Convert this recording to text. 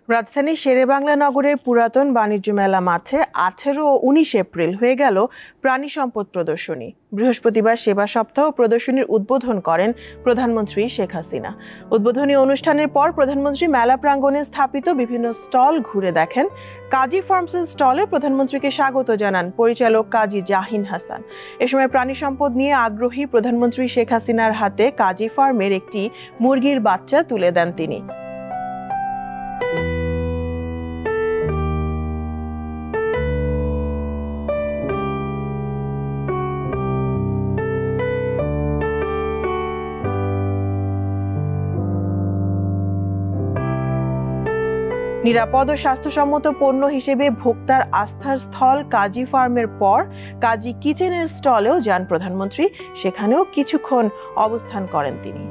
রাজধানীর শেরেবাংলা নগরের পুরাতন বাণিজ্য মেলা মাঠে 18 ও 19 এপ্রিল হয়ে গেল প্রাণী সম্পদ প্রদর্শনী। বৃহস্পতিবার সেবা সপ্তাহ প্রদর্শনীর উদ্বোধন করেন প্রধানমন্ত্রী শেখ হাসিনা। উদ্বোধনী অনুষ্ঠানের পর প্রধানমন্ত্রী মেলা প্রাঙ্গণে স্থাপিত বিভিন্ন স্টল ঘুরে দেখেন। কাজী ফার্মসের স্টলে প্রধানমন্ত্রীকে স্বাগত জানান পরিচালক কাজী জাহিন হাসান। এ সময় প্রাণী সম্পদ নিয়ে আগ্রহী প্রধানমন্ত্রী শেখ হাসিনার হাতে কাজী ফার্মের একটি মুরগির বাচ্চা তুলে দেন তিনি। নিরাপদ ও স্বাস্থ্যসম্মত পণ্য হিসেবে ভোক্তার আস্থার স্থল কাজী ফার্মের পর কাজী কিচেনের স্টলেও যান প্রধানমন্ত্রী। সেখানেও কিছুক্ষণ অবস্থান করেন তিনি।